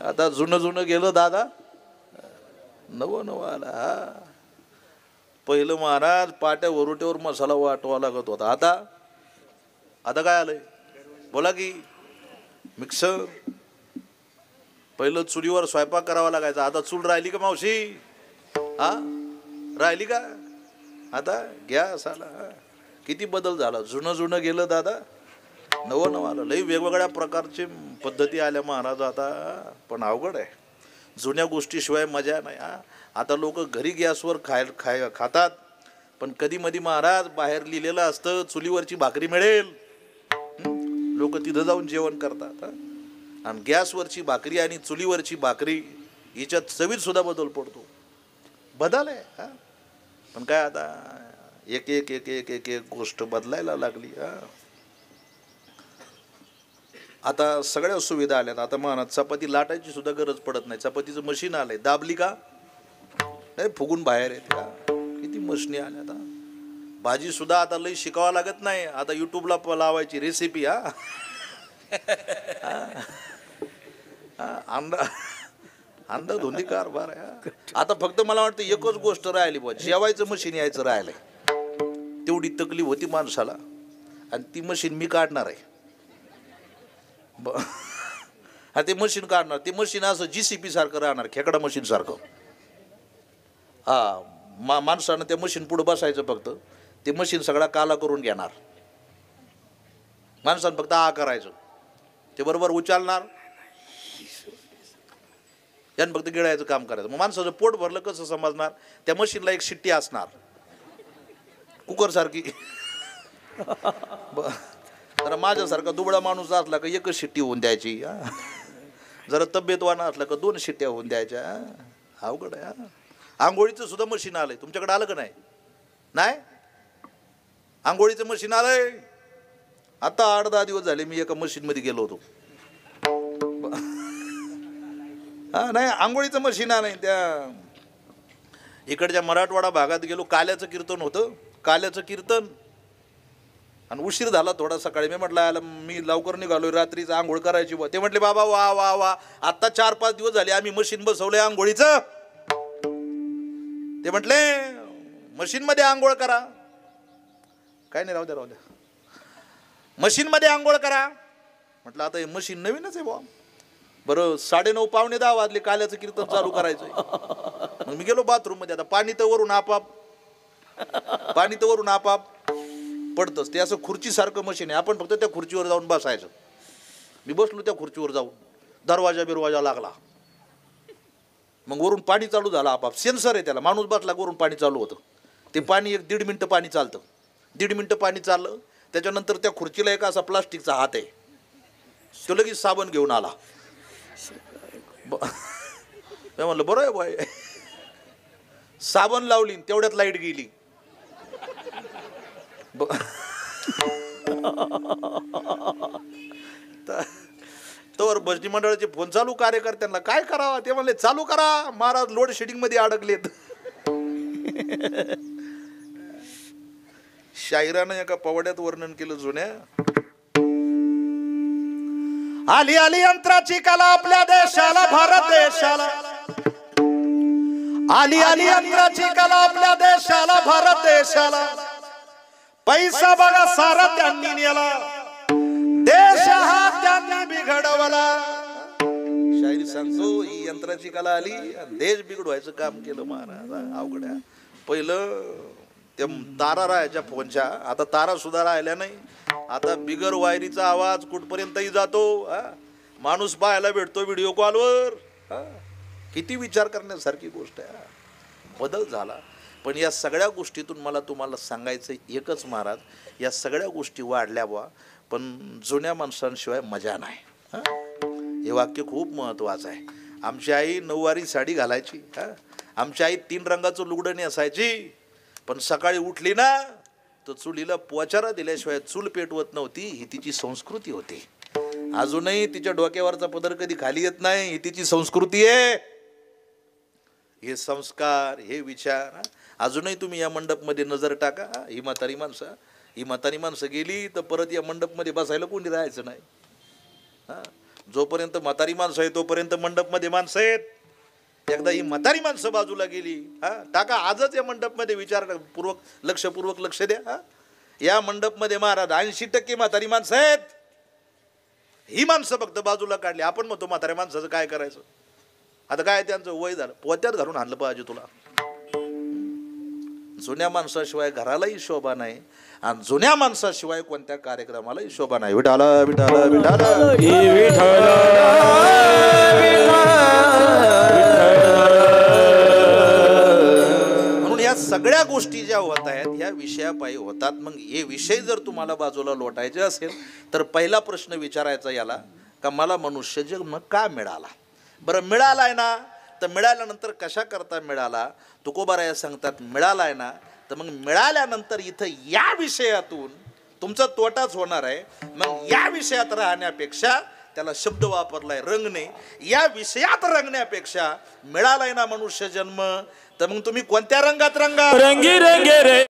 आता जुनं जुनं गेलं दादा, नवं नवं आला. पहिलं महाराज पाट्या वरुट्यावर मसाला वाटवा लागत होता. आता आता काय आलंय बोला की, मिक्सर. पहिलं चुलीवर स्वयंपाक करावा लागायचा. आता चूल राहिली का मावशी? हा राहिली का? आता गॅस आला. किती बदल झाला. जुनं जुनं गेलं दादा, नवं नवं आलं. लई वेगवेगळ्या प्रकारचे पद्धती आल्या महाराज आता. पण अवघड आहे, जुन्या गोष्टीशिवाय मजा नाही. आता लोक घरी गॅसवर खातात, पण कधी मधी महाराज बाहेर लिहिलेलं असतं चुलीवरची भाकरी मिळेल, लोक तिथं जाऊन जेवण करतात. आणि गॅसवरची भाकरी आणि चुलीवरची भाकरी याच्यात चवीत सुद्धा बदल पडतो. बदल आहे. पण काय आता एक एक एक एक एक एक गोष्ट बदलायला लागली. आता सगळ्या सुविधा आल्यात. आता महाराज चपाती लाटायची सुद्धा गरज पडत नाही. चपातीचं मशीन आलंय, दाबली का नाही फुगून बाहेर येते. किती मशिनी आल्या. आता भाजी सुद्धा आता लई शिकावं लागत नाही. आता युट्यूबला लावायची रेसिपी. अंधाधुंदी कारभार आहे. आता फक्त मला वाटतं एकच गोष्ट राहिली बा, जेवायचं मशीन यायचं राहिलंय. तेवढी तकलीफ होती माणसाला, आणि ती मशीन मी काढणार आहे. ते मशीन काढणार. ते मशीन असं JCB सारखं राहणार, खेकडा मशीन सारखं. माणसानं त्या मशीन पुढे बसायचं फक्त. ते मशीन सगळा काला करून घेणार. माणसानं फक्त करायचं, ते बरोबर उचलणार. यानं फक्त गिळायचं काम करायचं. मग माणसाचं पोट भरलं कसं समजणार? त्या मशीनला एक शिट्टी असणार कुकर सारखी. जरा माझ्यासारखा दुबळा माणूस असला का एकच शिट्टी होऊन द्यायची. जरा तब्येतवान असला का 2 शिट्ट्या होऊन द्यायच्या. अवघड आहे. आंघोळीचं सुद्धा मशीन आलंय. तुमच्याकडे आलं का नाही? नाही, आंघोळीचं मशीन आलंय. आता 8-10 दिवस झाले मी एका मशीन मध्ये गेलो होतो. नाही, आंघोळीचं मशीन आलंय. त्या इकडच्या मराठवाडा भागात गेलो. काल्याचं कीर्तन होतं, काल्याचं कीर्तन. आणि उशीर झाला थोडा सकाळी. मी म्हटलं मी लवकर निघालोय, रात्रीच आंघोळ करायची. ते म्हटले बाबा वा वा वा, आता 4-5 दिवस झाले आम्ही मशीन बसवलंय आंघोळीचं. ते म्हटले मशीन मध्ये आंघोळ करा. काय नाही, राहू द्या राहू द्या, मशीन मध्ये आंघोळ करा. म्हटलं आता हे मशीन नवीनच आहे बुवा. बरं 9:30 पावणे 10 वाजले, काल्याचं कीर्तन चालू करायचंय. मग मी गेलो बाथरूम मध्ये. आता पाणी तर वरून आपाप पडतंच. ते असं खुर्चीसारखं मशीन आहे. आपण फक्त त्या खुर्चीवर जाऊन बसायचं. मी बसलो त्या खुर्चीवर जाऊन. दरवाजा लागला. मग वरून पाणी चालू झालं आपाप. सेन्सर आहे त्याला. माणूस बसला वरून पाणी चालू होतं. ते पाणी 1-1.5 मिनिटं पाणी चालतं. 1.5 मिनिटं पाणी चाललं. त्याच्यानंतर त्या खुर्चीला एक असा प्लास्टिकचा हात आहे. तो लगेच साबण घेऊन आला. मी म्हणलं बरं आहे बाय. साबण लावली, तेवढ्यात लाईट गेली. तर भजनी मंडळाचे फोन चालू कार्यकर्त्यांना, काय करावा? ते म्हणले चालू करा, महाराज लोड शेडिंग मध्ये अडकलेत. शाहिरानं एका पवड्यात वर्णन केलं जुन्या. आली आली यंत्राची कला आपल्या देशाला, भारत देशाला. आली आली यंत्राची कला आपल्या देशाला, भारत देशाला. पैसा बघा सारा त्यांनी नेला, देश हा त्यांनी बिघडवला. शायरी सांगतो, ही यंत्राची कला आली, देश बिघडवायचं काम केलं महाराज. अवघड आहे. पहिलं त्या तारा राहायच्या फोनच्या, आता तारा सुद्धा राहिल्या नाही. आता बिगर वायरीचा आवाज कुठपर्यंतही जातो. माणूस पाहायला भेटतो व्हिडिओ कॉलवर. किती विचार करण्यासारखी गोष्ट आहे. बदल झाला. पण या सगळ्या गोष्टीतून मला तुम्हाला सांगायचं एकच महाराज, या सगळ्या गोष्टी वाढल्या बा, पण जुन्या माणसांशिवाय मजा नाही. हे वाक्य खूप महत्त्वाचं आहे. आमची आई 9वारी साडी घालायची. आमची आई 3 रंगाचं लुगडं नेसायची. पण सकाळी उठली ना तर चुलीला पोचारा दिल्याशिवाय चूल पेटवत नव्हती. ही तिची संस्कृती होती. अजूनही तिच्या डोक्यावरचा पदर कधी खाली येत नाही. ही तिची संस्कृती आहे. हे संस्कार, हे विचार अजूनही तुम्ही या मंडपमध्ये नजर टाका. ही म्हातारी माणसं गेली तर परत या मंडपमध्ये बसायला कोणी राहायचं नाही. जोपर्यंत म्हातारी माणसं आहे तोपर्यंत मंडपमध्ये माणसं आहेत. एकदा ही म्हातारी माणसं बाजूला गेली, हा टाका आजच या मंडपमध्ये विचारपूर्वक लक्ष द्या. हा या मंडपमध्ये महाराज 80% म्हातारी माणसं आहेत. ही माणसं फक्त बाजूला काढली. आपण म्हणतो म्हाताऱ्या माणसाचं काय करायचं, आता काय त्यांचं वय झालं, पोत्यात घालून आणलं पाहिजे तुला. जुन्या माणसाशिवाय घरालाही शोभा नाही आणि जुन्या माणसाशिवाय कोणत्या कार्यक्रमालाही शोभा नाही. विठाला विठाला विठाला म्हणून या सगळ्या गोष्टी ज्या होत आहेत या विषयापायी होतात. मग हे विषय जर तुम्हाला बाजूला लोटायचे असेल तर पहिला प्रश्न विचारायचा याला का मला मनुष्य जन्म का मिळाला. बरं मिळालाय ना, तर मिळाल्यानंतर कशा करता मिळाला. तुकोबाराया सांगतात मिळालाय ना तर मग मिळाल्यानंतर इथं या विषयातून तुमचा तोटाच होणार आहे. मग या विषयात राहण्यापेक्षा, त्याला शब्द वापरलाय रंगणे, या विषयात रंगण्यापेक्षा मिळालाय ना मनुष्य जन्म तर मग तुम्ही कोणत्या रंगात रंगा. रंगी रंगे रे